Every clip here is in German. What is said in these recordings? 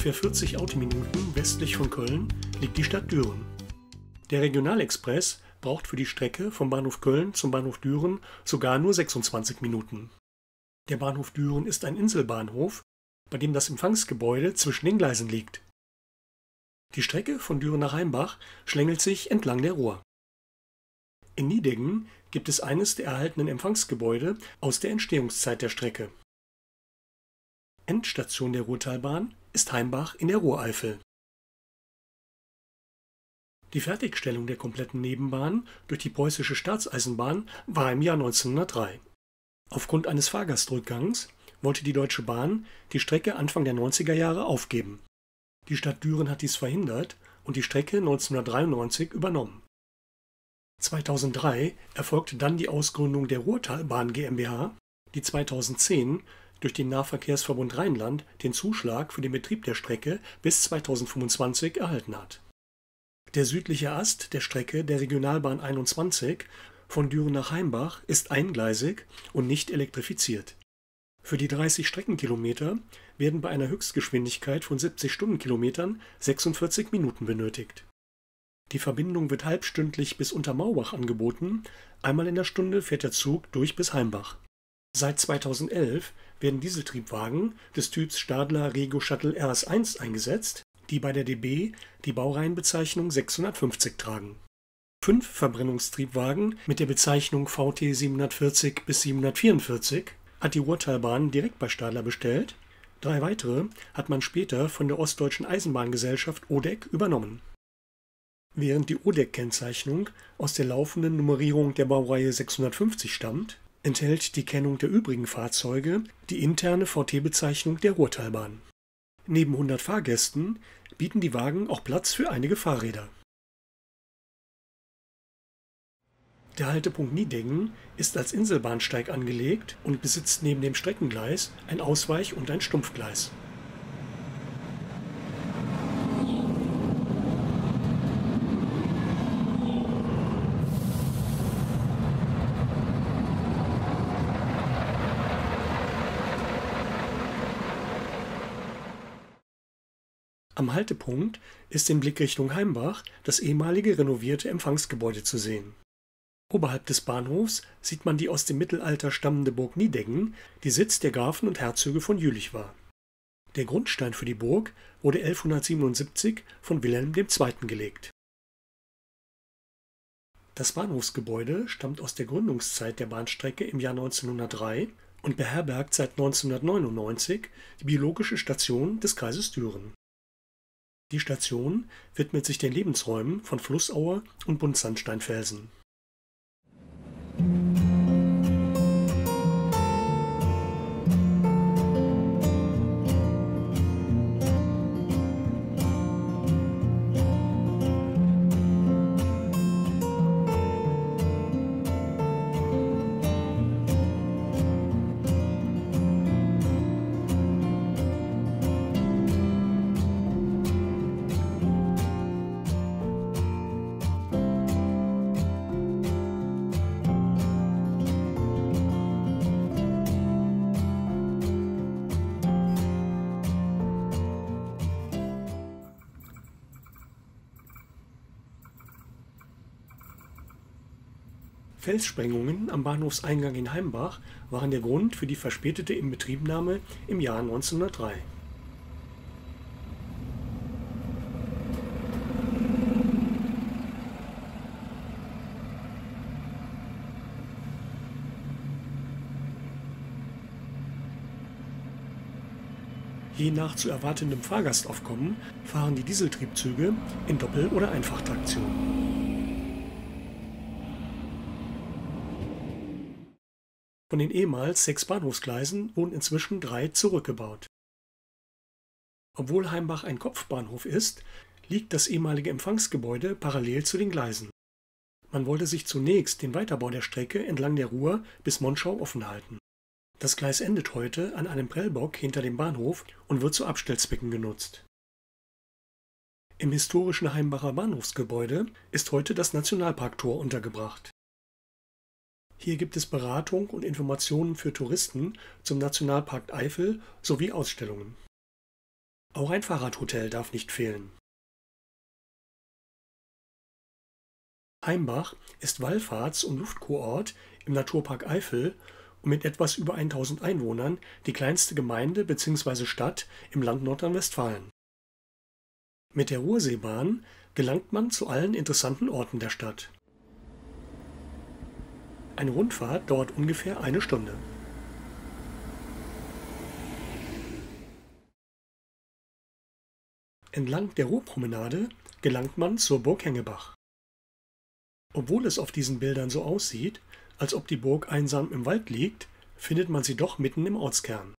Ungefähr 40 Autominuten westlich von Köln liegt die Stadt Düren. Der Regionalexpress braucht für die Strecke vom Bahnhof Köln zum Bahnhof Düren sogar nur 26 Minuten. Der Bahnhof Düren ist ein Inselbahnhof, bei dem das Empfangsgebäude zwischen den Gleisen liegt. Die Strecke von Düren nach Heimbach schlängelt sich entlang der Ruhr. In Nideggen gibt es eines der erhaltenen Empfangsgebäude aus der Entstehungszeit der Strecke. Endstation der Ruhrtalbahn ist Heimbach in der Ruhreifel. Die Fertigstellung der kompletten Nebenbahn durch die Preußische Staatseisenbahn war im Jahr 1903. Aufgrund eines Fahrgastrückgangs wollte die Deutsche Bahn die Strecke Anfang der 90er Jahre aufgeben. Die Stadt Düren hat dies verhindert und die Strecke 1993 übernommen. 2003 erfolgte dann die Ausgründung der Ruhrtalbahn GmbH, die 2010 durch den Nahverkehrsverbund Rheinland den Zuschlag für den Betrieb der Strecke bis 2025 erhalten hat. Der südliche Ast der Strecke der Regionalbahn 21 von Düren nach Heimbach ist eingleisig und nicht elektrifiziert. Für die 30 Streckenkilometer werden bei einer Höchstgeschwindigkeit von 70 Stundenkilometern 46 Minuten benötigt. Die Verbindung wird halbstündlich bis Untermaubach angeboten, einmal in der Stunde fährt der Zug durch bis Heimbach. Seit 2011 werden Dieseltriebwagen des Typs Stadler Rego Shuttle RS1 eingesetzt, die bei der DB die Baureihenbezeichnung 650 tragen. 5 Verbrennungstriebwagen mit der Bezeichnung VT 740 bis 744 hat die Ruhrtalbahn direkt bei Stadler bestellt, 3 weitere hat man später von der Ostdeutschen Eisenbahngesellschaft ODEC übernommen. Während die ODEC-Kennzeichnung aus der laufenden Nummerierung der Baureihe 650 stammt, enthält die Kennung der übrigen Fahrzeuge die interne VT-Bezeichnung der Ruhrtalbahn. Neben 100 Fahrgästen bieten die Wagen auch Platz für einige Fahrräder. Der Haltepunkt Nideggen ist als Inselbahnsteig angelegt und besitzt neben dem Streckengleis ein Ausweich- und ein Stumpfgleis. Am Haltepunkt ist in Blickrichtung Heimbach das ehemalige renovierte Empfangsgebäude zu sehen. Oberhalb des Bahnhofs sieht man die aus dem Mittelalter stammende Burg Nideggen, die Sitz der Grafen und Herzöge von Jülich war. Der Grundstein für die Burg wurde 1177 von Wilhelm II. Gelegt. Das Bahnhofsgebäude stammt aus der Gründungszeit der Bahnstrecke im Jahr 1903 und beherbergt seit 1999 die biologische Station des Kreises Düren. Die Station widmet sich den Lebensräumen von Flussaue und Buntsandsteinfelsen. Felssprengungen am Bahnhofseingang in Heimbach waren der Grund für die verspätete Inbetriebnahme im Jahr 1903. Je nach zu erwartendem Fahrgastaufkommen fahren die Dieseltriebzüge in Doppel- oder Einfachtraktion. Von den ehemals 6 Bahnhofsgleisen wurden inzwischen 3 zurückgebaut. Obwohl Heimbach ein Kopfbahnhof ist, liegt das ehemalige Empfangsgebäude parallel zu den Gleisen. Man wollte sich zunächst den Weiterbau der Strecke entlang der Ruhr bis Monschau offen halten. Das Gleis endet heute an einem Prellbock hinter dem Bahnhof und wird zu Abstellzwecken genutzt. Im historischen Heimbacher Bahnhofsgebäude ist heute das Nationalparktor untergebracht. Hier gibt es Beratung und Informationen für Touristen zum Nationalpark Eifel sowie Ausstellungen. Auch ein Fahrradhotel darf nicht fehlen. Heimbach ist Wallfahrts- und Luftkurort im Naturpark Eifel und mit etwas über 1000 Einwohnern die kleinste Gemeinde bzw. Stadt im Land Nordrhein-Westfalen. Mit der Ruhrseebahn gelangt man zu allen interessanten Orten der Stadt. Eine Rundfahrt dauert ungefähr eine Stunde. Entlang der Ruhrpromenade gelangt man zur Burg Hengebach. Obwohl es auf diesen Bildern so aussieht, als ob die Burg einsam im Wald liegt, findet man sie doch mitten im Ortskern.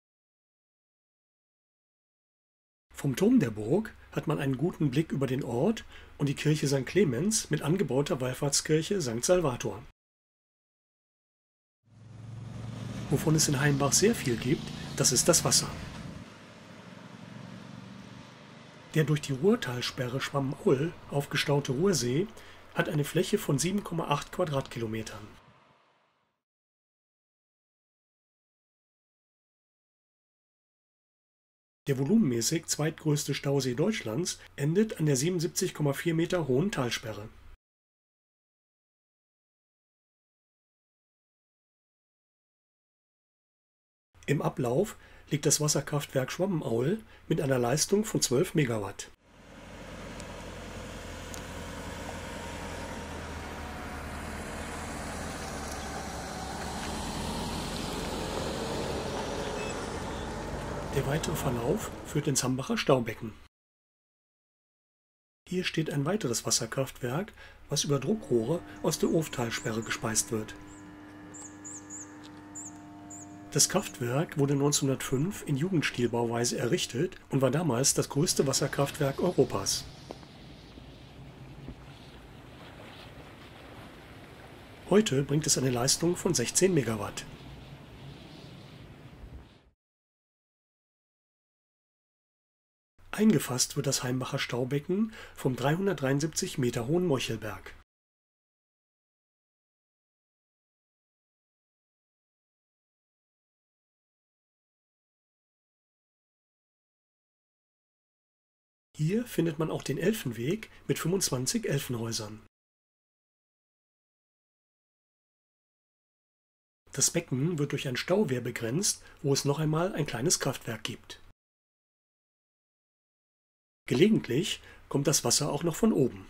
Vom Turm der Burg hat man einen guten Blick über den Ort und die Kirche St. Clemens mit angebauter Wallfahrtskirche St. Salvator. Wovon es in Heimbach sehr viel gibt, das ist das Wasser. Der durch die Ruhrtalsperre Schwammau aufgestaute Ruhrsee hat eine Fläche von 7,8 Quadratkilometern. Der volumenmäßig zweitgrößte Stausee Deutschlands endet an der 77,4 Meter hohen Talsperre. Im Ablauf liegt das Wasserkraftwerk Schwammenaul mit einer Leistung von 12 Megawatt. Der weitere Verlauf führt ins Hambacher Staubecken. Hier steht ein weiteres Wasserkraftwerk, was über Druckrohre aus der Urftalsperre gespeist wird. Das Kraftwerk wurde 1905 in Jugendstilbauweise errichtet und war damals das größte Wasserkraftwerk Europas. Heute bringt es eine Leistung von 16 Megawatt. Eingefasst wird das Heimbacher Staubecken vom 373 Meter hohen Meuchelberg. Hier findet man auch den Elfenweg mit 25 Elfenhäusern. Das Becken wird durch ein Stauwehr begrenzt, wo es noch einmal ein kleines Kraftwerk gibt. Gelegentlich kommt das Wasser auch noch von oben.